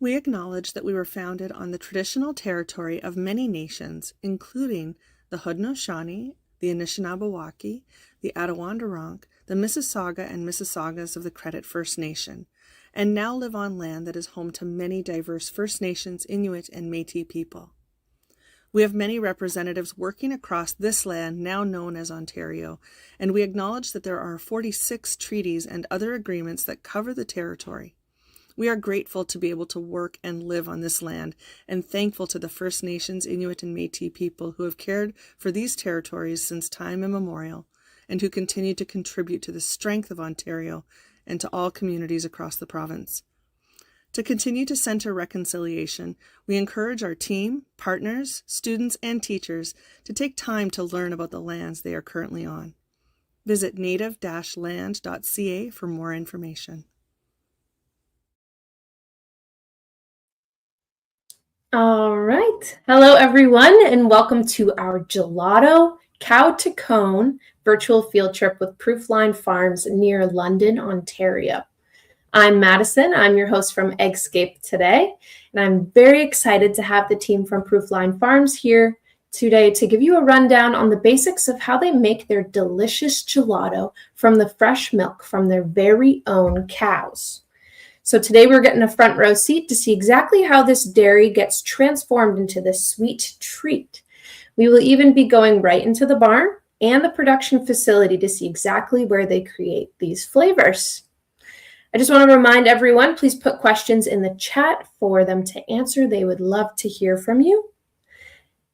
We acknowledge that we were founded on the traditional territory of many nations, including the Haudenosaunee, the Anishinaabe, the Attawandaronk, the Mississauga and Mississaugas of the Credit First Nation, and now live on land that is home to many diverse First Nations, Inuit, and Métis people. We have many representatives working across this land now known as Ontario, and we acknowledge that there are 46 treaties and other agreements that cover the territory. We are grateful to be able to work and live on this land, and thankful to the First Nations, Inuit, and Métis people who have cared for these territories since time immemorial, and who continue to contribute to the strength of Ontario and to all communities across the province. To continue to center reconciliation, we encourage our team, partners, students, and teachers to take time to learn about the lands they are currently on. Visit native-land.ca for more information. All right. Hello, everyone, and welcome to our Gelato Cow to Cone virtual field trip with Proofline Farms near London, Ontario. I'm Madison. I'm your host from AgScape today, and I'm very excited to have the team from Proofline Farms here today to give you a rundown on the basics of how they make their delicious gelato from the fresh milk from their very own cows. So today we're getting a front row seat to see exactly how this dairy gets transformed into this sweet treat. We will even be going right into the barn and the production facility to see exactly where they create these flavors. I just want to remind everyone, please put questions in the chat for them to answer. They would love to hear from you.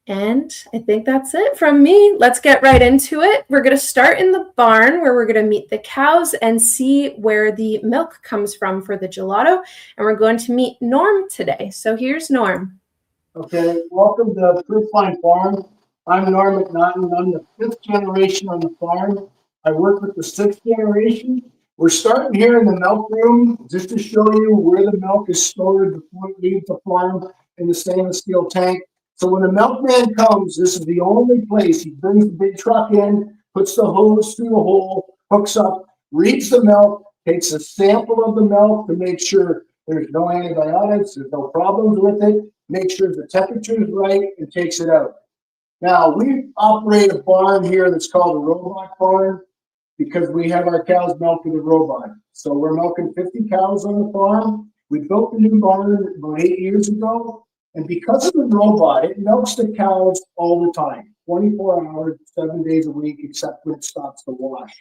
And I think that's it from me. Let's get right into it. We're going to start in the barn where we're going to meet the cows and see where the milk comes from for the gelato. And we're going to meet Norm today. So here's Norm. Okay, welcome to Proofline Farm. I'm Norm McNaughton. I'm the 5th generation on the farm. I work with the 6th generation. We're starting here in the milk room just to show you where the milk is stored before it leaves the farm in the stainless steel tank. So when the milkman comes, this is the only place. He brings the big truck in, puts the hose through the hole, hooks up, reads the milk, takes a sample of the milk to make sure there's no antibiotics, there's no problems with it, make sure the temperature is right, and takes it out. Now, we operate a barn here that's called a robot barn because we have our cows milked with a robot. So we're milking 50 cows on the farm. We built the new barn about 8 years ago. And because of the robot, it milks the cows all the time, 24 hours, 7 days a week, except when it stops to wash.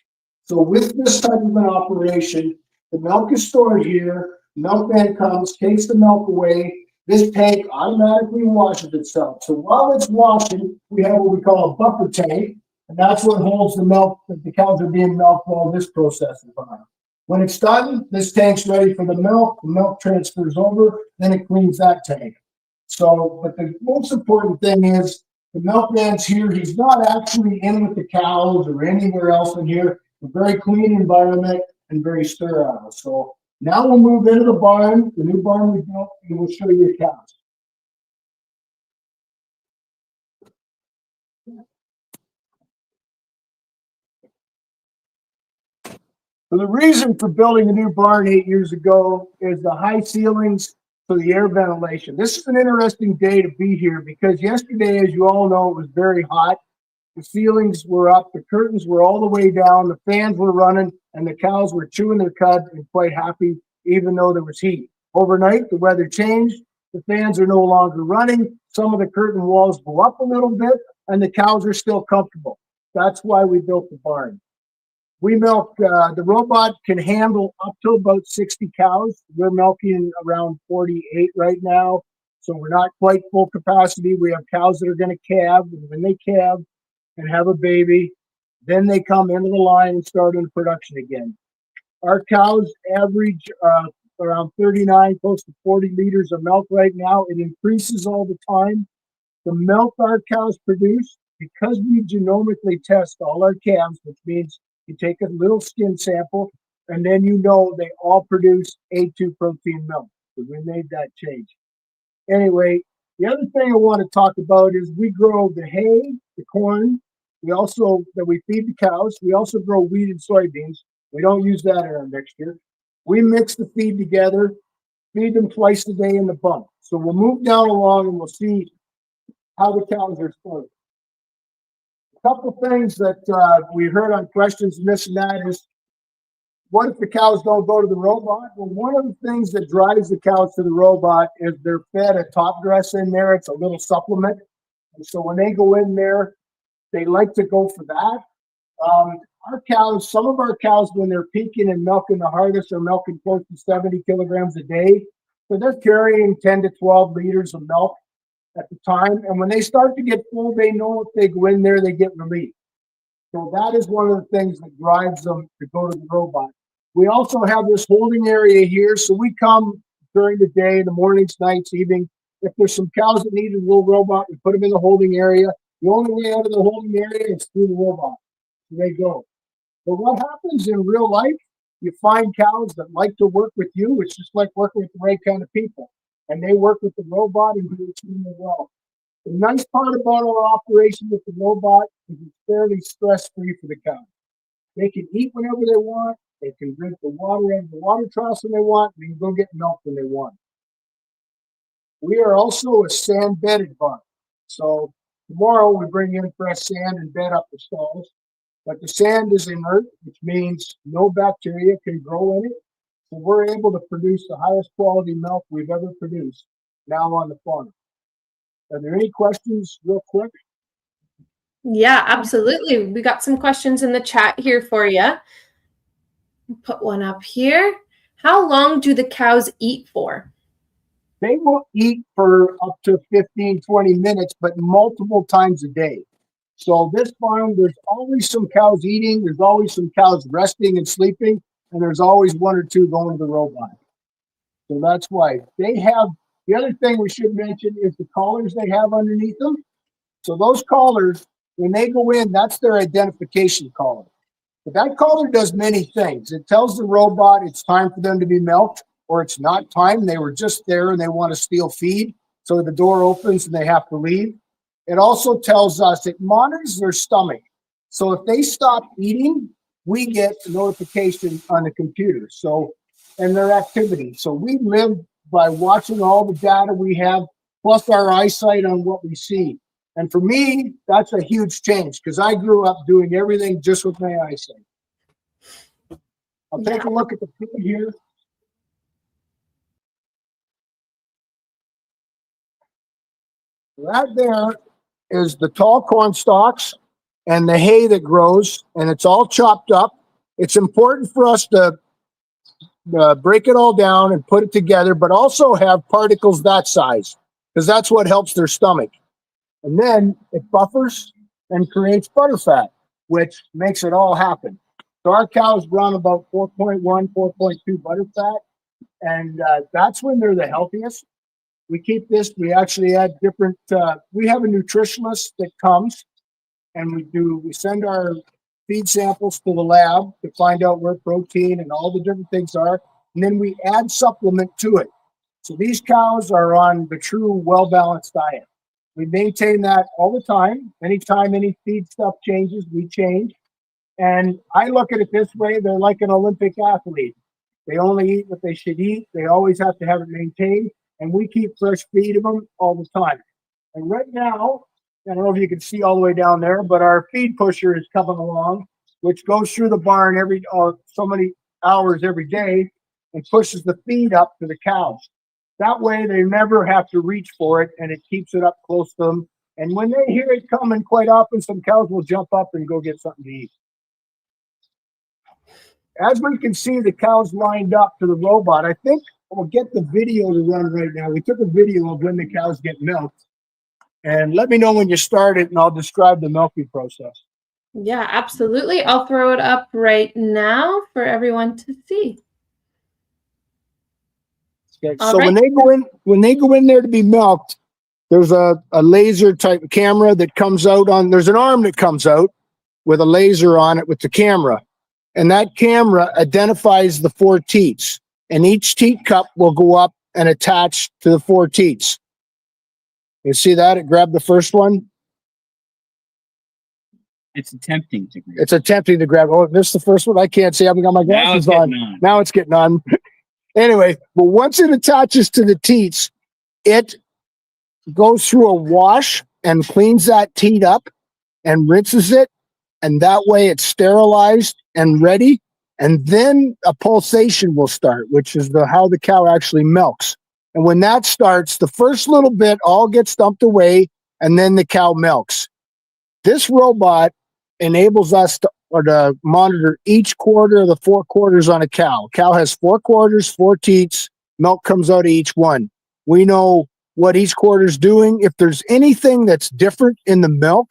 So with this type of an operation, the milk is stored here, milkman comes, takes the milk away, this tank automatically washes itself. So while it's washing, we have what we call a buffer tank, and that's what holds the milk that the cows are being milked while this process is on. When it's done, this tank's ready for the milk transfers over, then it cleans that tank. So, but the most important thing is the milkman's here. He's not actually in with the cows or anywhere else in here. A very clean environment and very sterile. So now we'll move into the barn, the new barn we built, and we'll show you the cows. So the reason for building the new barn 8 years ago is the high ceilings for the air ventilation. This is an interesting day to be here because yesterday, as you all know, it was very hot. The ceilings were up, the curtains were all the way down, the fans were running, and the cows were chewing their cud and quite happy, even though there was heat. Overnight, the weather changed. The fans are no longer running. Some of the curtain walls go up a little bit, and the cows are still comfortable. That's why we built the barn. We milk, the robot can handle up to about 60 cows. We're milking around 48 right now. So we're not quite full capacity. We have cows that are going to calve, and when they calve and have a baby, then they come into the line and start into production again. Our cows average around 39, close to 40 liters of milk right now. It increases all the time. The milk our cows produce, because we genomically test all our calves, which means you take a little skin sample, and then you know they all produce A2 protein milk. So we made that change. Anyway, the other thing I want to talk about is we grow the hay, the corn. We also, that we feed the cows. We also grow wheat and soybeans. We don't use that in our mixture. We mix the feed together, feed them twice a day in the bunk. So we'll move down along and we'll see how the cows are started. A couple things that we heard on questions and this and that is, what if the cows don't go to the robot? Well, one of the things that drives the cows to the robot is they're fed a top dress in there. It's a little supplement. And so when they go in there, they like to go for that. Our cows, some of our cows, when they're peaking and milking the hardest, are milking close to 70 kilograms a day. So they're carrying 10 to 12 liters of milk at the time. And when they start to get full, they know if they go in there, they get relief. So that is one of the things that drives them to go to the robot. We also have this holding area here. So we come during the day, the mornings, nights, evening. If there's some cows that need a little robot, we put them in the holding area. The only way out of the holding area is through the robot. So they go. But what happens in real life, you find cows that like to work with you. It's just like working with the right kind of people. And they work with the robot and do extremely well. The nice part about our operation with the robot is it's fairly stress-free for the cows. They can eat whenever they want. They can drink the water out of the water troughs when they want. They can go get milk when they want. We are also a sand-bedded barn. So tomorrow we bring in fresh sand and bed up the stalls. But the sand is inert, which means no bacteria can grow in it. So we're able to produce the highest quality milk we've ever produced now on the farm. Are there any questions real quick? Yeah, absolutely. We got some questions in the chat here for you. Put one up here. How long do the cows eat for? They will eat for up to 15, 20 minutes, but multiple times a day. So this farm, there's always some cows eating. There's always some cows resting and sleeping. And there's always one or two going to the robot. So that's why they have. The other thing we should mention is the collars they have underneath them. So those collars, when they go in, that's their identification collar. But that collar does many things. It tells the robot it's time for them to be milked, or it's not time. They were just there and they want to steal feed. So the door opens and they have to leave. It also tells us, it monitors their stomach. So if they stop eating, we get a notification on the computer. So, and their activity. So we live by watching all the data we have, plus our eyesight on what we see. And for me, that's a huge change because I grew up doing everything just with my eyesight. I'll take a look at the food here. Right there is the tall corn stalks and the hay that grows, and it's all chopped up. It's important for us to break it all down and put it together, but also have particles that size, because that's what helps their stomach. And then it buffers and creates butterfat, which makes it all happen. So our cows run about 4.1, 4.2 butterfat, and that's when they're the healthiest. We keep this, we actually add different, we have a nutritionist that comes and we send our feed samples to the lab to find out where protein and all the different things are. And then we add supplement to it. So these cows are on the true well-balanced diet. We maintain that all the time. Anytime any feed stuff changes, we change. And I look at it this way, they're like an Olympic athlete. They only eat what they should eat. They always have to have it maintained. And we keep fresh feed of them all the time. And right now, I don't know if you can see all the way down there, but our feed pusher is coming along, which goes through the barn every so many hours every day and pushes the feed up to the cows. That way they never have to reach for it, and it keeps it up close to them. And when they hear it coming, quite often some cows will jump up and go get something to eat. As we can see the cows lined up to the robot, I think we'll get the video to run right now. We took a video of when the cows get milked. And let me know when you start it, and I'll describe the milking process. Yeah, absolutely. I'll throw it up right now for everyone to see. Okay. So when they go in there to be milked, there's a laser type camera that comes out on, there's an arm that comes out with a laser on it with the camera. And that camera identifies the 4 teats. And each teat cup will go up and attach to the 4 teats. You see that? It grabbed the first one. It's attempting to grab. It's attempting to grab. Oh, this is the first one. I can't see. I haven't got my glasses on. Now it's getting on. Anyway, but once it attaches to the teats, it goes through a wash and cleans that teat up and rinses it. And that way it's sterilized and ready. And then a pulsation will start, which is how the cow actually milks. And when that starts, the first little bit all gets dumped away, and then the cow milks. This robot enables us to monitor each quarter of the 4 quarters on a cow. Cow has 4 quarters, 4 teats. Milk comes out of each one. We know what each quarter is doing. If there's anything that's different in the milk,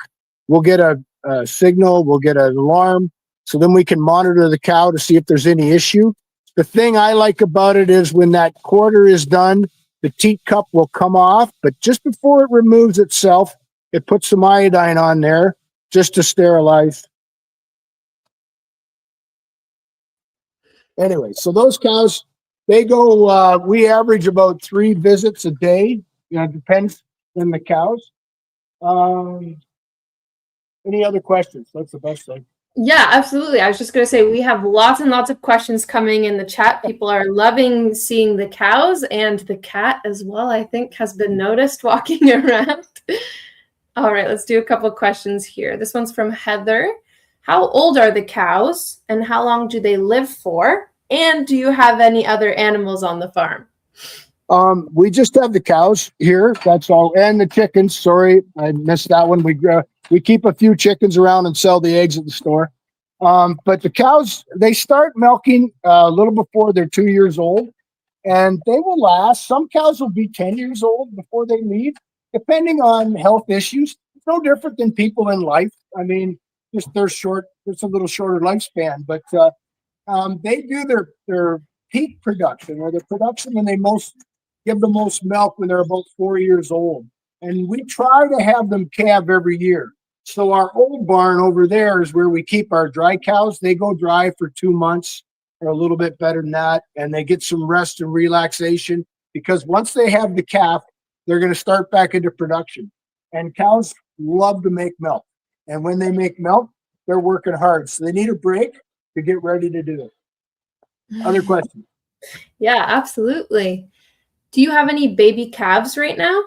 we'll get a signal, we'll get an alarm. So then we can monitor the cow to see if there's any issue. The thing I like about it is when that quarter is done, the teat cup will come off, but just before it removes itself, it puts some iodine on there just to sterilize. Anyway, so those cows, they go, we average about 3 visits a day. It depends on the cows. Any other questions? That's the best thing. Yeah, absolutely. I was just going to say, we have lots and lots of questions coming in the chat. People are loving seeing the cows, and the cat as well, I think, has been noticed walking around. All right, let's do a couple questions here. This one's from Heather. How old are the cows, and how long do they live for? And do you have any other animals on the farm? We just have the cows here. That's all. And the chickens. Sorry, I missed that one. We keep a few chickens around and sell the eggs at the store. But the cows, they start milking a little before they're 2 years old, and they will last. Some cows will be 10 years old before they leave, depending on health issues. It's no different than people in life. I mean, just there's a little shorter lifespan, but they do their peak production, or their production when they give the most milk when they're about 4 years old. And we try to have them calve every year. So our old barn over there is where we keep our dry cows. They go dry for 2 months or a little bit better than that. And they get some rest and relaxation, because once they have the calf, they're going to start back into production. And cows love to make milk. And when they make milk, they're working hard. So they need a break to get ready to do it. Other questions? Yeah, absolutely. Do you have any baby calves right now?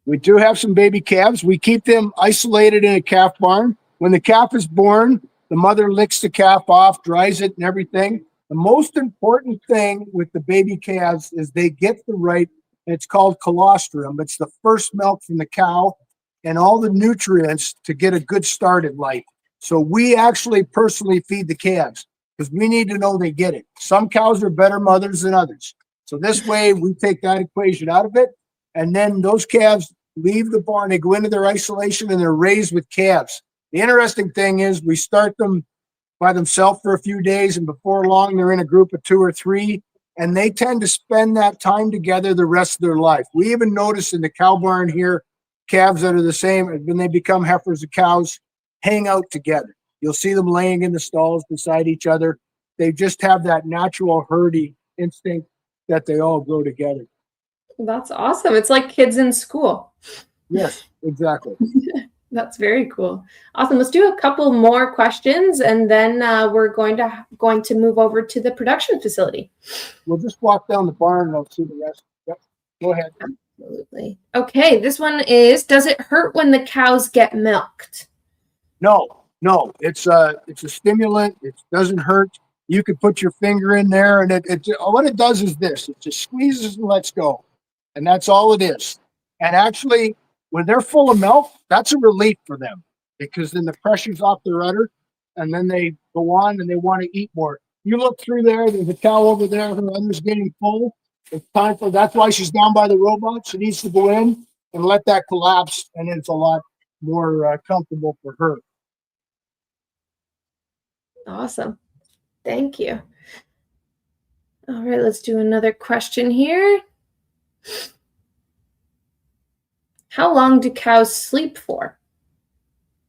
We do have some baby calves. We keep them isolated in a calf barn. When the calf is born, the mother licks the calf off, dries it and everything. The most important thing with the baby calves is they get the right, it's called colostrum. It's the first milk from the cow and all the nutrients to get a good start in life. So we actually personally feed the calves because we need to know they get it. Some cows are better mothers than others. So this way we take that equation out of it. And then those calves leave the barn, they go into their isolation, and they're raised with calves. The interesting thing is we start them by themselves for a few days, and before long they're in a group of 2 or 3, and they tend to spend that time together the rest of their life. We even notice in the cow barn here, calves that are the same, when they become heifers, the cows hang out together. You'll see them laying in the stalls beside each other. They just have that natural herdy instinct that they all grow together. That's awesome. It's like kids in school. Yes, exactly. That's very cool. Awesome. Let's do a couple more questions, and then we're going to move over to the production facility. We'll just walk down the barn and I'll see the rest. Yep. Go ahead. Absolutely. Okay, this one is, does it hurt when the cows get milked? No. It's a stimulant. It doesn't hurt. You could put your finger in there, and what it does is this. It just squeezes and lets go. And that's all it is. And actually, when they're full of milk, that's a relief for them, because then the pressure's off their udder, and then they go on and they want to eat more. You look through there, there's a cow over there, her udder's getting full. It's time for, that's why she's down by the robot. She needs to go in and let that collapse, and it's a lot more comfortable for her. Awesome. Thank you. All right, let's do another question here. How long do cows sleep for?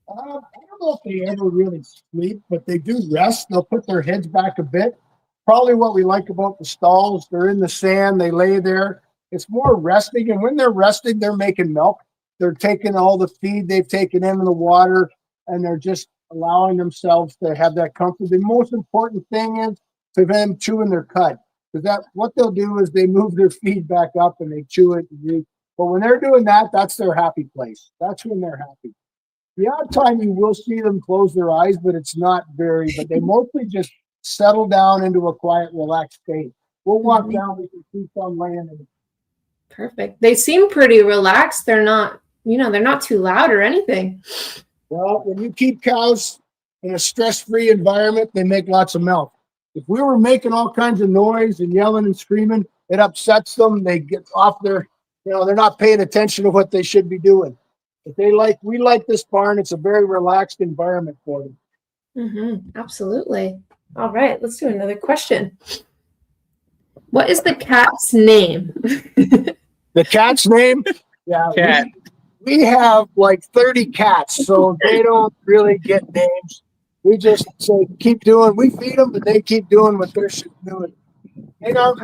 I don't know if they ever really sleep, but they do rest. They'll put their heads back a bit. Probably what we like about the stalls, they're in the sand, they lay there. It's more resting, and when they're resting, they're making milk. They're taking all the feed they've taken in the water, and they're just allowing themselves to have that comfort. The most important thing is for them chewing their cud. because that what they'll do is they move their feed back up and they chew it. But when they're doing that, that's their happy place. That's when they're happy. The odd time you will see them close their eyes, but it's not very. But they mostly just settle down into a quiet, relaxed state. We'll walk down. We can see some land. Perfect. They seem pretty relaxed. They're not, they're not too loud or anything. Well, when you keep cows in a stress-free environment, they make lots of milk. If we were making all kinds of noise and yelling and screaming, it upsets them. They get off their, they're not paying attention to what they should be doing. If we like this barn, it's a very relaxed environment for them. Absolutely. All right, let's do another question. What is the cat's name? The cat's name? Yeah. Cat. We have like 30 cats, so they don't really get names. We just say, keep doing, we feed them, but they keep doing what they're doing. They don't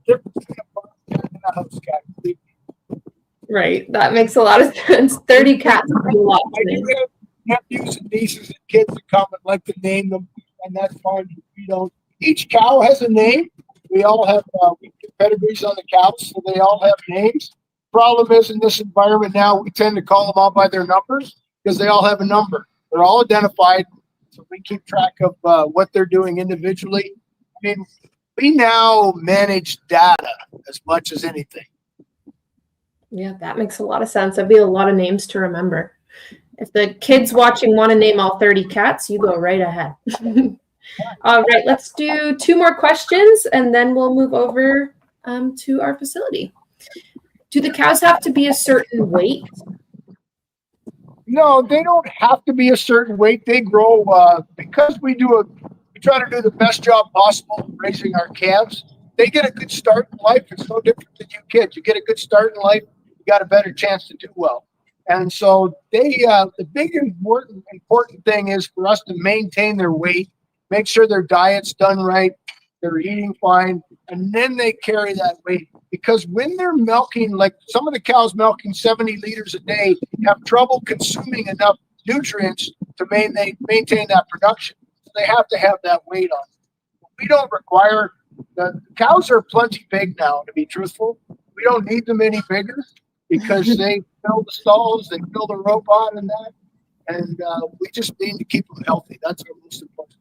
different between a barn cat and a house cat. Right, that makes a lot of sense. 30 cats. I do have nephews and nieces and kids that come and like to name them, and that's fine. We don't. Each cow has a name. We all have we get pedigrees on the cows, so they all have names. Problem is, in this environment now, we tend to call them all by their numbers because they all have a number. They're all identified, so we keep track of what they're doing individually. I mean, we now manage data as much as anything. Yeah, that makes a lot of sense. That'd be a lot of names to remember. If the kids watching want to name all 30 cats, you go right ahead. All right, let's do 2 more questions, and then we'll move over to our facility. Do the cows have to be a certain weight? No, they don't have to be a certain weight. They grow because we try to do the best job possible raising our calves. They get a good start in life. It's no different than you kids. You get a good start in life, you got a better chance to do well. And so the big important thing is for us to maintain their weight, make sure their diet's done right, they're eating fine, and then they carry that weight. Because when they're milking, like some of the cows milking 70 liters a day, have trouble consuming enough nutrients to maintain that production. So they have to have that weight on. We don't require, the cows are plenty big now, to be truthful. We don't need them any bigger because they fill the stalls, they fill the robot and that. And we just need to keep them healthy. That's our most important.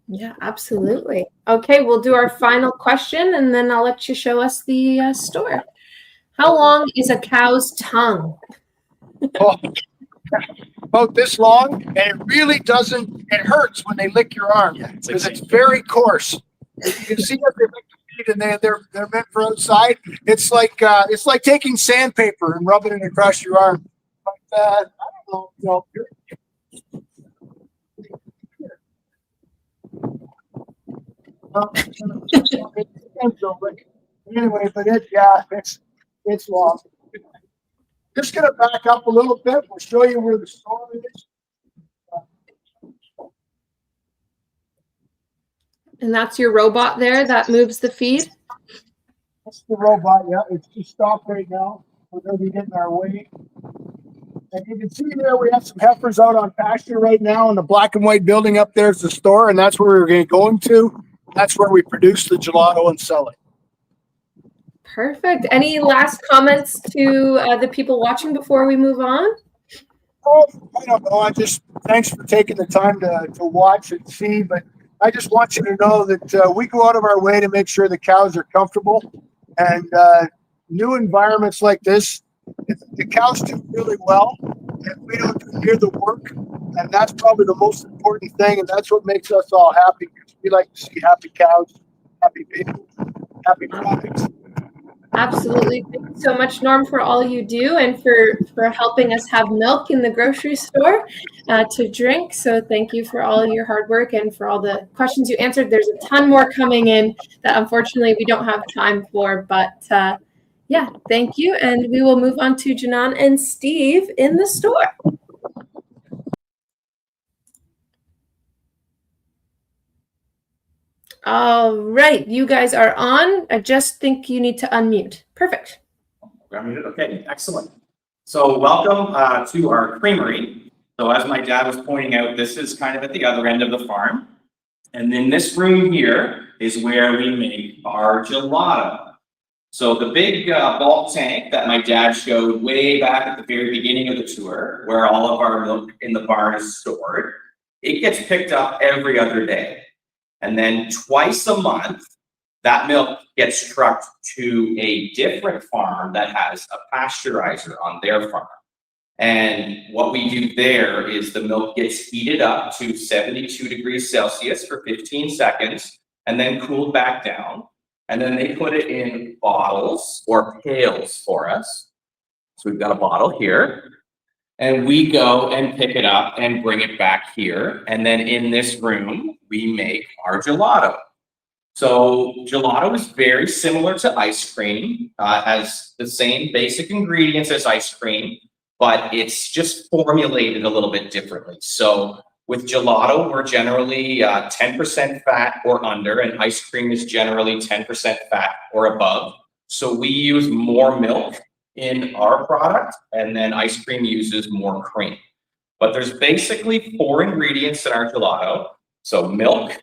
Yeah, absolutely. Okay, we'll do our final question, and then I'll let you show us the store. How long is a cow's tongue? Oh, about this long, and it really doesn't, it hurts when they lick your arm because it's very coarse. You can see what they lick the feet, and they're meant for outside. It's like taking sandpaper and rubbing it across your arm. But I don't know. Anyway, but it's long. Just gonna back up a little bit. We'll show you where the store is. And that's your robot there that moves the feed? That's the robot, yeah. It's just stopped right now. We're gonna be getting our way. And you can see there we have some heifers out on pasture right now, and the black and white building up there is the store, and that's where we're going to. That's where we produce the gelato and sell it. Perfect. Any last comments to the people watching before we move on? Oh, I don't know. Thanks for taking the time to watch and see, but I just want you to know that we go out of our way to make sure the cows are comfortable, and new environments like this, the cows do really well, and we don't do near the work, and that's probably the most important thing, and that's what makes us all happy. We like to see happy cows, happy people, happy products. Absolutely. Thank you so much, Norm, for all you do and for helping us have milk in the grocery store to drink. So thank you for all your hard work and for all the questions you answered. There's a ton more coming in that unfortunately we don't have time for, but yeah, thank you. And we will move on to Janan and Steve in the store. All right, you guys are on. I just think you need to unmute. Perfect. We're unmuted. Okay, excellent. So welcome to our creamery. So as my dad was pointing out, this is kind of at the other end of the farm. And then this room here is where we make our gelato. So the big bulk tank that my dad showed way back at the very beginning of the tour, where all of our milk in the barn is stored, it gets picked up every other day. And then twice a month, that milk gets trucked to a different farm that has a pasteurizer on their farm. And what we do there is the milk gets heated up to 72 degrees Celsius for 15 seconds and then cooled back down. And then they put it in bottles or pails for us. So we've got a bottle here. And we go and pick it up and bring it back here. And then in this room, we make our gelato. So gelato is very similar to ice cream, has the same basic ingredients as ice cream, but it's just formulated a little bit differently. So with gelato, we're generally 10% fat or under, and ice cream is generally 10% fat or above. So we use more milk in our product, and then ice cream uses more cream. But there's basically 4 ingredients in our gelato. So milk,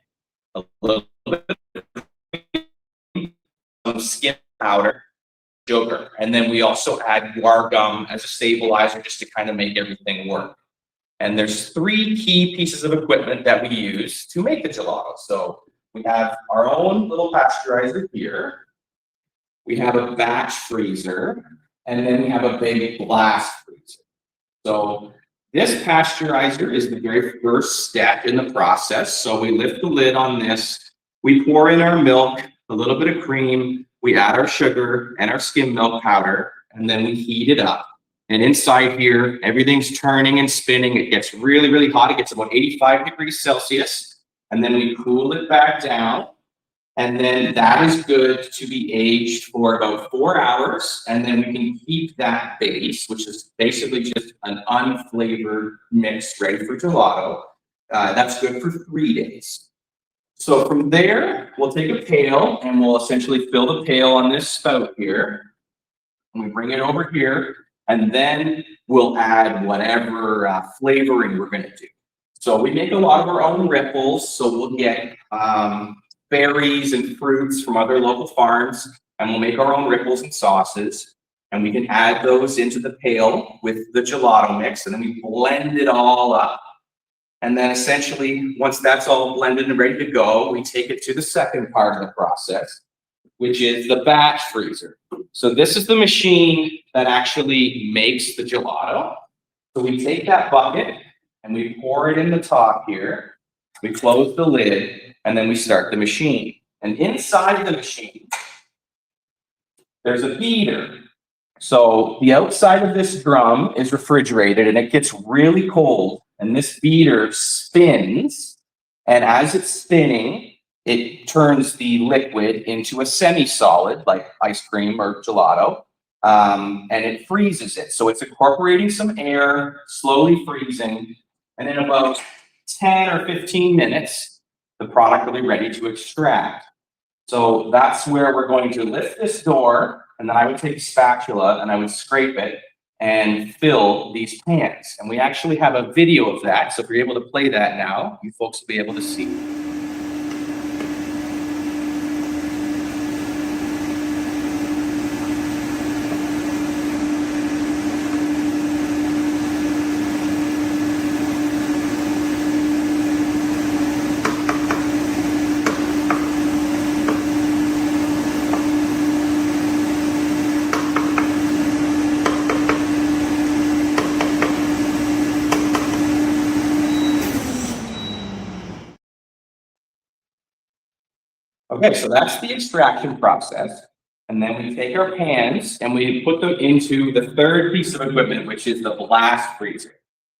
a little bit of cream, some skim powder, sugar, and then we also add guar gum as a stabilizer just to kind of make everything work. And there's 3 key pieces of equipment that we use to make the gelato. So we have our own little pasteurizer here. We have a batch freezer, and then we have a big blast freezer. So this pasteurizer is the very first step in the process. So we lift the lid on this, we pour in our milk, a little bit of cream, we add our sugar and our skim milk powder, and then we heat it up. And inside here, everything's turning and spinning. It gets really, really hot. It gets about 85 degrees Celsius. And then we cool it back down. And then that is good to be aged for about 4 hours. And then we can keep that base, which is basically just an unflavored mix ready for gelato. That's good for 3 days. So from there, we'll take a pail and we'll essentially fill the pail on this spout here. And we bring it over here. And then we'll add whatever flavoring we're going to do. So we make a lot of our own ripples. So we'll get berries and fruits from other local farms, and we'll make our own ripples and sauces. And we can add those into the pail with the gelato mix, and then we blend it all up. And then essentially, once that's all blended and ready to go, we take it to the second part of the process, which is the batch freezer. So this is the machine that actually makes the gelato. So we take that bucket and we pour it in the top here. We close the lid and then we start the machine. And inside the machine, there's a beater. So the outside of this drum is refrigerated and it gets really cold. And this beater spins. And as it's spinning, it turns the liquid into a semi-solid, like ice cream or gelato, and it freezes it. So it's incorporating some air, slowly freezing, and in about 10 or 15 minutes, the product will be ready to extract. So that's where we're going to lift this door, and then I would take a spatula and I would scrape it and fill these pans. And we actually have a video of that. So if you're able to play that now, you folks will be able to see. Okay, so that's the extraction process. And then we take our pans and we put them into the third piece of equipment, which is the blast freezer.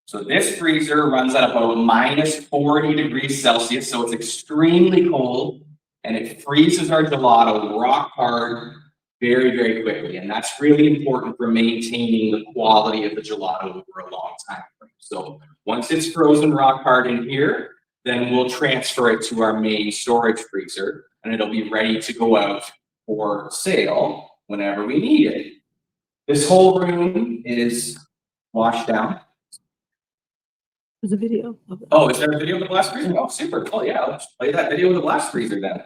So this freezer runs at about -40 degrees Celsius, so it's extremely cold, and it freezes our gelato rock hard very, very quickly. And that's really important for maintaining the quality of the gelato over a long time frame. So once it's frozen rock hard in here, then we'll transfer it to our main storage freezer, and it'll be ready to go out for sale whenever we need it. This whole room is washed down. There's a video of it. Oh, is there a video of the blast freezer? Oh, super. Oh, yeah. Let's play that video of the blast freezer then.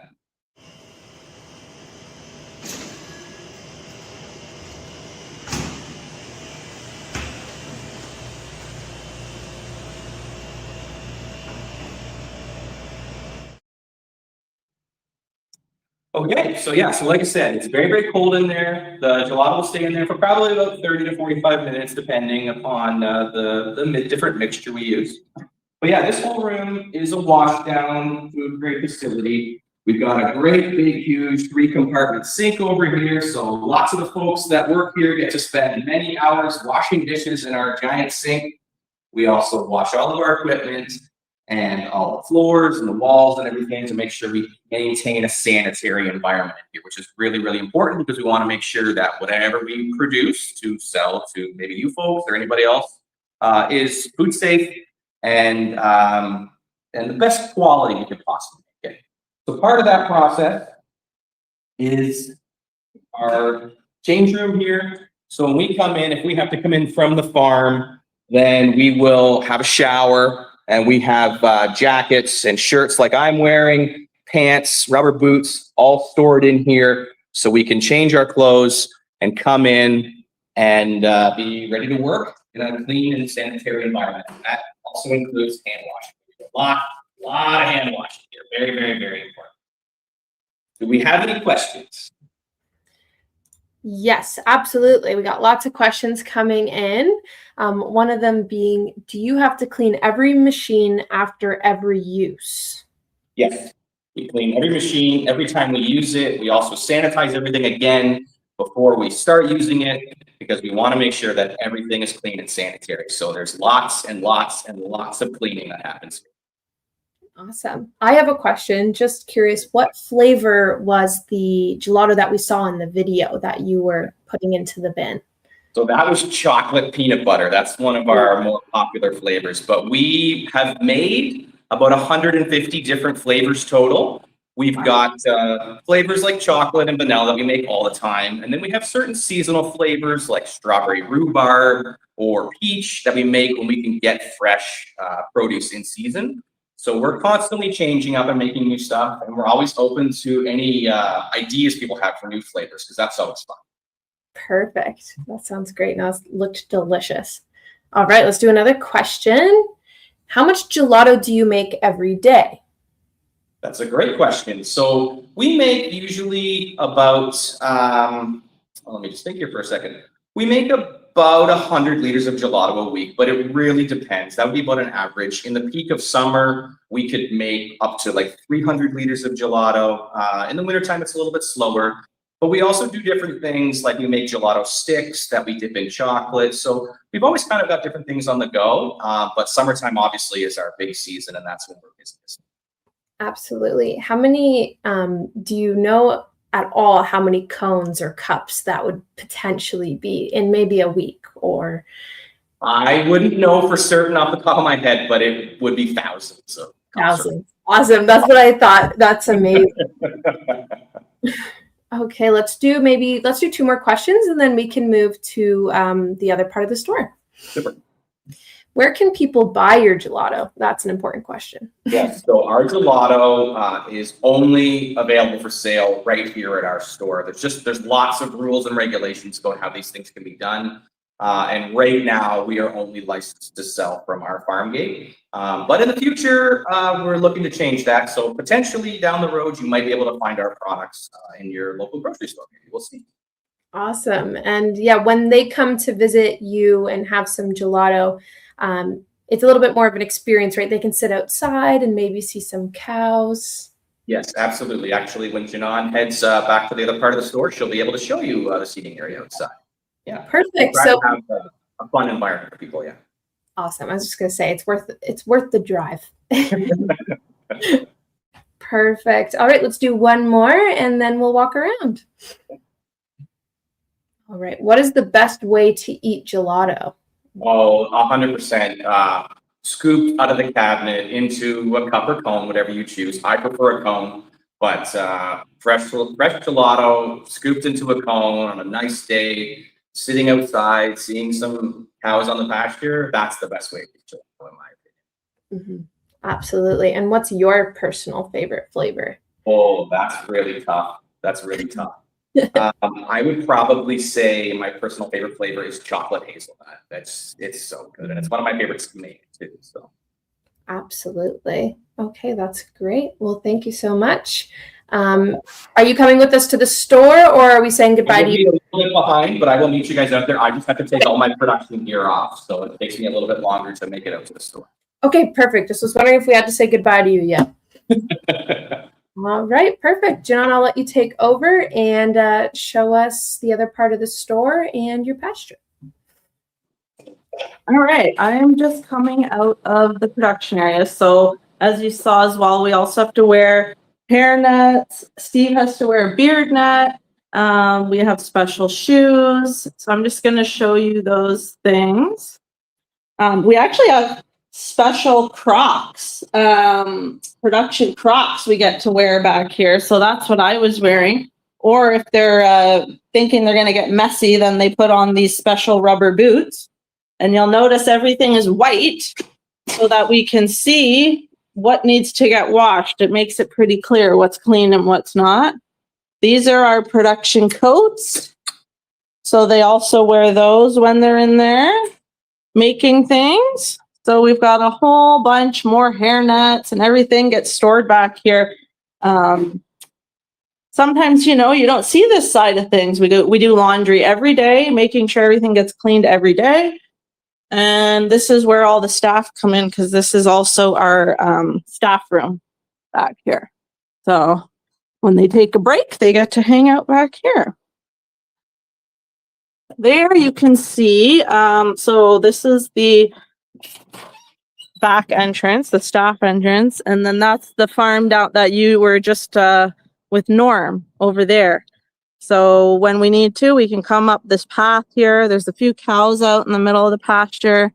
Okay, so yeah, so like I said, it's very, very cold in there. The gelato will stay in there for probably about 30 to 45 minutes, depending upon different mixture we use. But yeah, this whole room is a wash down food grade facility. We've got a great big, huge 3-compartment sink over here. So lots of the folks that work here get to spend many hours washing dishes in our giant sink. We also wash all of our equipment and all the floors and the walls and everything to make sure we maintain a sanitary environment here, which is really, really important because we want to make sure that whatever we produce to sell to maybe you folks or anybody else is food safe and the best quality we could possibly get. So part of that process is our change room here. So when we come in, if we have to come in from the farm, then we will have a shower. And we have jackets and shirts like I'm wearing, pants, rubber boots, all stored in here so we can change our clothes and come in and be ready to work in a clean and sanitary environment. And that also includes hand washing. A lot of hand washing here. Very, very, very important. Do we have any questions? Yes, absolutely. We got lots of questions coming in. One of them being, do you have to clean every machine after every use? Yes, we clean every machine every time we use it. We also sanitize everything again before we start using it because we want to make sure that everything is clean and sanitary. So there's lots and lots and lots of cleaning that happens. Awesome. I have a question. Just curious, what flavor was the gelato that we saw in the video that you were putting into the bin? So that was chocolate peanut butter. That's one of our more popular flavors. But we have made about 150 different flavors total. We've got flavors like chocolate and vanilla that we make all the time. And then we have certain seasonal flavors like strawberry rhubarb or peach that we make when we can get fresh produce in season. So we're constantly changing up and making new stuff, and we're always open to any ideas people have for new flavors because that's always fun. Perfect. That sounds great. Now it looked delicious. All right, let's do another question. How much gelato do you make every day? That's a great question. So we make usually about, let me just think here for a second. We make about 100 liters of gelato a week, but it really depends. That would be about an average. In the peak of summer, we could make up to like 300 liters of gelato. In the wintertime, it's a little bit slower. But we also do different things, like we make gelato sticks that we dip in chocolate. So we've always kind of got different things on the go. But summertime obviously is our big season, and that's when we're business. Absolutely. How many, do you know at all how many cones or cups that would potentially be in maybe a week? Or I wouldn't know for certain off the top of my head, but it would be thousands of cups. thousands. Awesome. That's what I thought. That's amazing. Okay, let's do 2 more questions and then we can move to the other part of the store. Super. Where can people buy your gelato? That's an important question. Yes, so our gelato is only available for sale right here at our store. There's lots of rules and regulations about how these things can be done. And right now we are only licensed to sell from our farm gate. But in the future, we're looking to change that. So potentially down the road, you might be able to find our products in your local grocery store. Maybe we'll see. Awesome. And yeah, when they come to visit you and have some gelato, it's a little bit more of an experience, right? They can sit outside and maybe see some cows. Yes, absolutely. Actually, when Janan heads back to the other part of the store, she'll be able to show you the seating area outside. Yeah. Perfect. So have a fun environment for people. Yeah. Awesome. I was just going to say it's worth the drive. Perfect. All right, let's do one more and then we'll walk around. All right. What is the best way to eat gelato? Oh, 100%. Scooped out of the cabinet into a cup or cone, whatever you choose. I prefer a cone, but fresh gelato scooped into a cone on a nice day, sitting outside, seeing some cows on the pasture. That's the best way to eat gelato, in my opinion. Absolutely. And what's your personal favorite flavor? Oh, that's really tough. That's really tough. I would probably say my personal favorite flavor is chocolate hazelnut. It's so good, and it's one of my favorites to make too. So Absolutely. Okay, that's great. Well, thank you so much. Are you coming with us to the store, or are we saying goodbye to you? I'm a little bit behind, but I will meet you guys out there. I just have to take all my production gear off, so it takes me a little bit longer to make it out to the store. Okay, perfect. Just was wondering if we had to say goodbye to you yet. All right, perfect. John, I'll let you take over and show us the other part of the store and your pasture. All right, I am just coming out of the production area. So as you saw as well, we also have to wear hair nets. Steve has to wear a beard net. We have special shoes. So I'm just going to show you those things. We actually have special Crocs, production Crocs we get to wear back here. So that's what I was wearing. Or if they're thinking they're going to get messy, then they put on these special rubber boots. And you'll notice everything is white so that we can see what needs to get washed. It makes it pretty clear what's clean and what's not. These are our production coats. So they also wear those when they're in there making things. So we've got a whole bunch more hair nets and everything gets stored back here. Sometimes, you don't see this side of things. We do laundry every day, making sure everything gets cleaned every day. And this is where all the staff come in, because this is also our staff room back here. So when they take a break, they get to hang out back here. There you can see, so this is the back entrance, the staff entrance, and then that's the farm down that you were just with Norm over there. So when we need to, we can come up this path here. There's a few cows out in the middle of the pasture.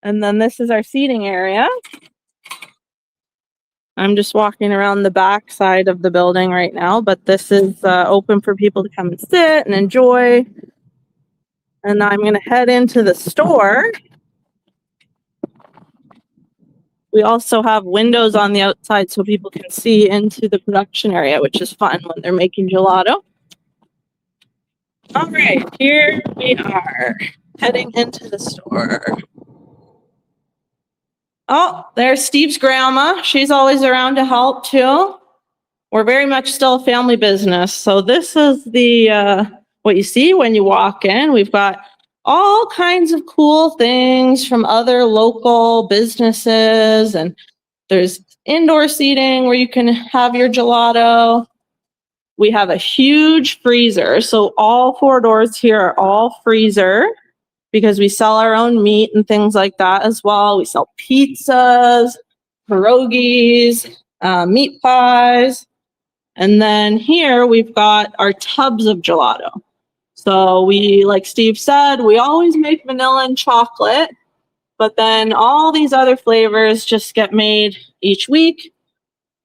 And then this is our seating area. I'm just walking around the back side of the building right now, but this is open for people to come and sit and enjoy. And I'm going to head into the store. We also have windows on the outside so people can see into the production area, which is fun when they're making gelato. All right, here we are heading into the store. Oh, there's Steve's grandma. She's always around to help too. We're very much still a family business. So this is the what you see when you walk in. We've got all kinds of cool things from other local businesses, and there's indoor seating where you can have your gelato. We have a huge freezer. So all 4 doors here are all freezer because we sell our own meat and things like that as well. We sell pizzas, pierogies, meat pies. And then here we've got our tubs of gelato. So we, like Steve said, we always make vanilla and chocolate, but then all these other flavors just get made each week.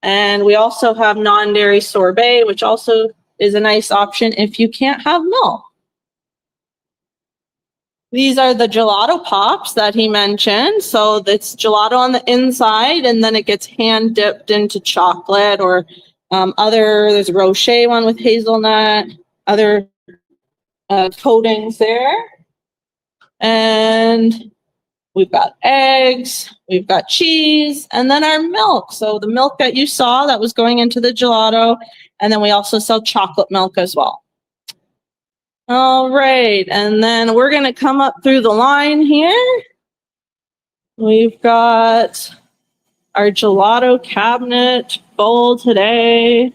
And we also have non-dairy sorbet, which also is a nice option if you can't have milk. These are the gelato pops that he mentioned. So it's gelato on the inside, and then it gets hand dipped into chocolate or there's a Rocher one with hazelnut, other coatings there. And we've got eggs, we've got cheese, and then our milk. So the milk that you saw that was going into the gelato, and then we also sell chocolate milk as well. All right, and then we're gonna come up through the line here. We've got our gelato cabinet full today.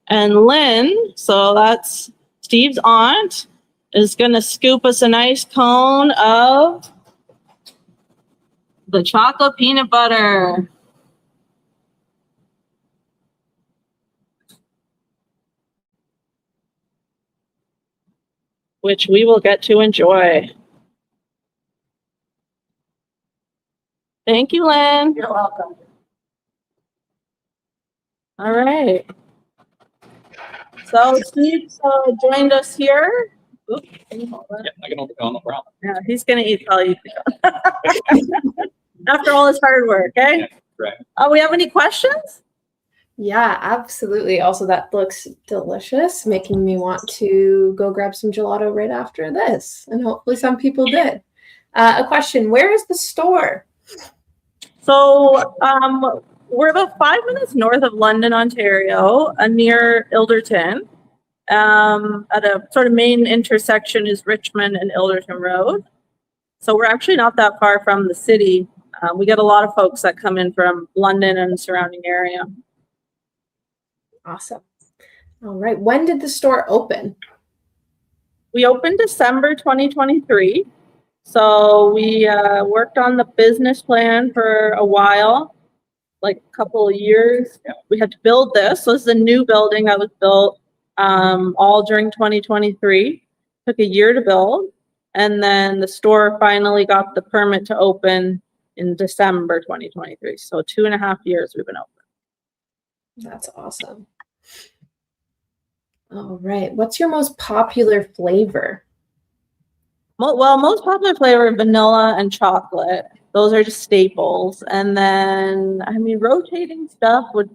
And Lynn, so that's Steve's aunt, is gonna scoop us a nice cone of the chocolate peanut butter. Which we will get to enjoy. Thank you, Lynn. You're welcome. All right. So Steve joined us here. Oops, can you hold that? Yeah, I can hold it on, no problem. Yeah, he's gonna eat probably. After all this hard work, eh? Yeah, correct. We have any questions? Yeah, absolutely. Also, that looks delicious, making me want to go grab some gelato right after this. And hopefully some people did. A question, where is the store? So we're about 5 minutes north of London, Ontario, near Ilderton. At a sort of main intersection is Richmond and Ilderton Road. So we're actually not that far from the city. We get a lot of folks that come in from London and surrounding area. Awesome. All right. When did the store open? We opened December 2023. So we worked on the business plan for a while, like a couple of years. Yeah. We had to build this. So this is a new building that was built all during 2023. Took a year to build. And then the store finally got the permit to open in December 2023. So 2.5 years we've been open. That's awesome. All right. What's your most popular flavor? Well, most popular flavor, vanilla and chocolate. Those are just staples. And then, I mean, rotating stuff would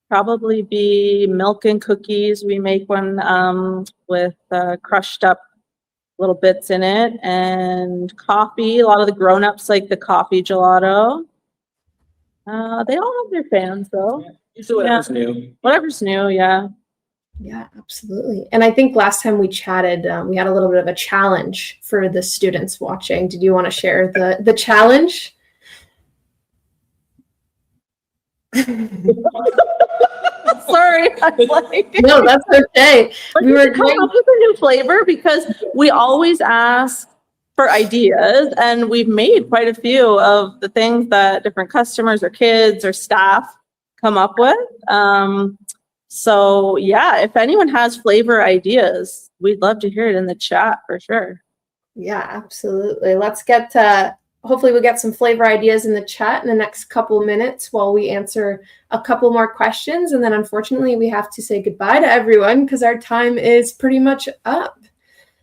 probably be milk and cookies. We make one with crushed up little bits in it, and coffee. A lot of the grown-ups like the coffee gelato. They all have their fans, though. Usually whatever's new. Whatever's new, yeah. Yeah, absolutely. And I think last time we chatted, we had a little bit of a challenge for the students watching. Did you want to share the challenge? Sorry, I'm like, No, that's okay. but We we were come going. up with a new flavor because we always ask for ideas, and we've made quite a few of the things that different customers or kids or staff come up with. So yeah, if anyone has flavor ideas, we'd love to hear it in the chat for sure. Yeah, absolutely. Let's get hopefully we'll get some flavor ideas in the chat in the next couple of minutes while we answer a couple more questions. And then unfortunately we have to say goodbye to everyone because our time is pretty much up.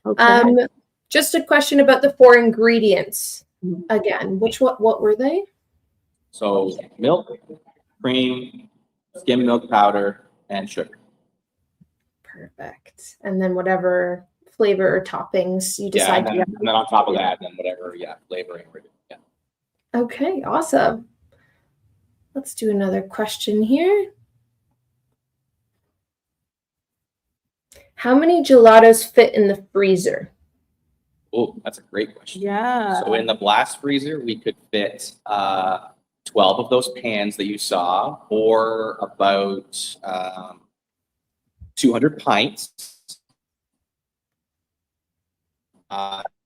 Okay. Just a question about the 4 ingredients again. What were they? So milk, cream, skim milk powder, and sugar. Perfect. And then whatever flavor or toppings you Yeah, decide and then on top of that, then whatever, flavoring. Yeah. Okay, awesome. Let's do another question here. How many gelatos fit in the freezer? Oh, that's a great question. Yeah. So in the blast freezer, we could fit 12 of those pans that you saw, or about 200 pints.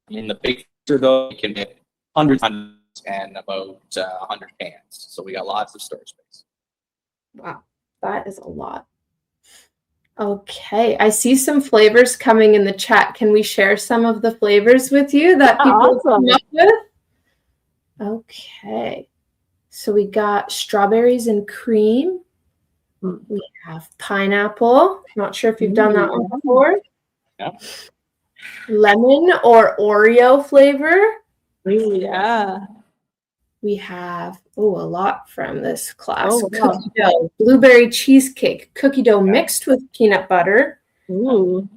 In the big freezer, though, you can fit hundreds and about 100 pans. So we got lots of storage space. Wow, that is a lot. Okay, I see some flavors coming in the chat. Can we share some of the flavors with you that people come up with? Okay, so we got strawberries and cream. We have pineapple. Not sure if you've done that one before. Yeah. Lemon or Oreo flavor. Ooh, yeah. We have, a lot from this class. Oh, wow. Cookie dough, blueberry cheesecake, cookie dough mixed with peanut butter, Ooh.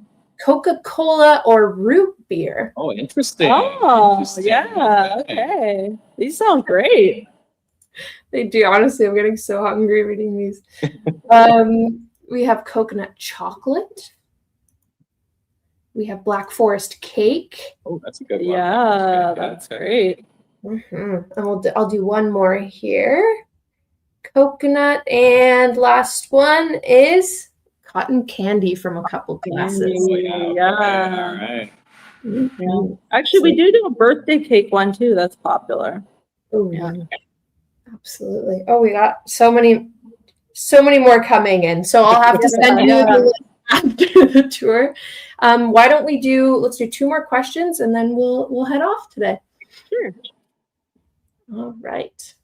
Coca-Cola or root beer. Oh, interesting. Oh, Interesting. yeah. Okay. These sound great. They do. Honestly, I'm getting so hungry reading these. We have coconut chocolate. We have Black Forest cake. Oh, that's a good one. Yeah, that's great. And I'll do one more here. Coconut, and last one is cotton candy from a couple classes. Oh, yeah. Okay. Yeah. All right. Yeah. Actually, we do a birthday cake one too. That's popular. Ooh, Yeah. absolutely. Oh, we got so many more coming in. So I'll have to send you the list after the tour. Why don't let's do 2 more questions and then we'll head off today. Sure. All right.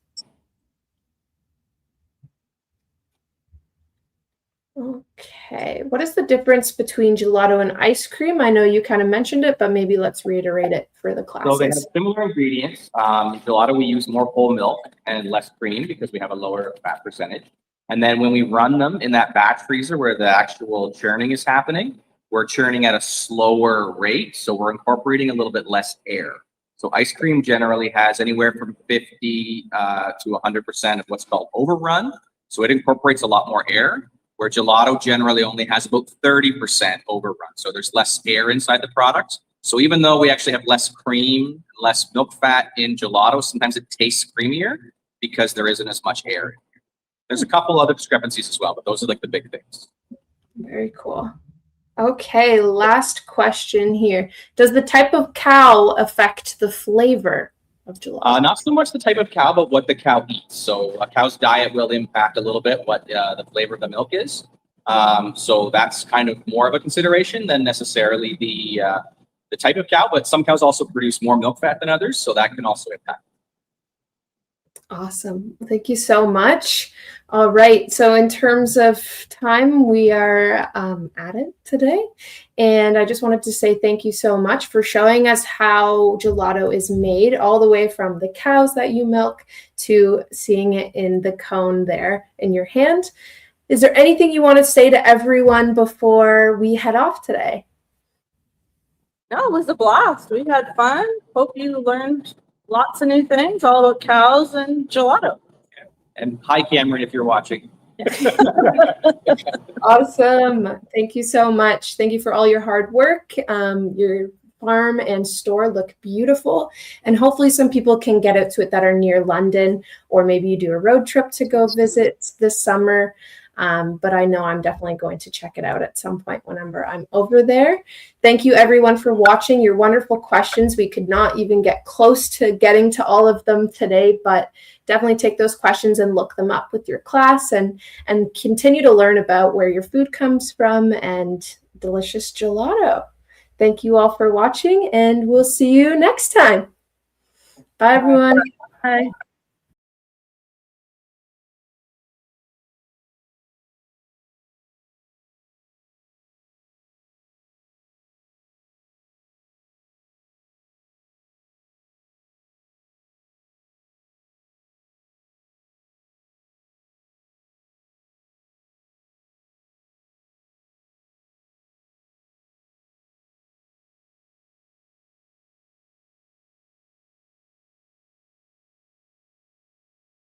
Okay, what is the difference between gelato and ice cream? I know you kind of mentioned it, but maybe let's reiterate it for the So they have classes. similar ingredients. Gelato, we use more whole milk and less cream because we have a lower fat percentage. And then when we run them in that batch freezer where the actual churning is happening, we're churning at a slower rate. So we're incorporating a little bit less air. So ice cream generally has anywhere from 50 to 100% of what's called overrun. So it incorporates a lot more air, where gelato generally only has about 30% overrun. So there's less air inside the product. So even though we actually have less cream, less milk fat in gelato, sometimes it tastes creamier because there isn't as much air in here. There's a couple other discrepancies as well, but those are like the big things. Very cool. Okay, last question here. Does the type of cow affect the flavor of gelato? Not so much the type of cow, but what the cow eats. So a cow's diet will impact a little bit what the flavor of the milk is. So that's kind of more of a consideration than necessarily the type of cow, but some cows also produce more milk fat than others, so that can also impact. Awesome. Thank you so much. All right. So in terms of time, we are at it today. And I just wanted to say thank you so much for showing us how gelato is made, all the way from the cows that you milk to seeing it in the cone there in your hand. Is there anything you want to say to everyone before we head off today? No, it was a blast. We had fun. Hope you learned lots of new things all about cows and gelato. And hi, Cameron, if you're watching. Awesome. Thank you so much. Thank you for all your hard work. Your farm and store look beautiful, and hopefully some people can get out to it that are near London, or maybe you do a road trip to go visit this summer. But I know I'm definitely going to check it out at some point whenever I'm over there. Thank you everyone for watching. Your wonderful questions. We could not even get close to getting to all of them today, but definitely take those questions and look them up with your class and continue to learn about where your food comes from and delicious gelato. Thank you all for watching, and we'll see you next time. Bye, everyone. Bye.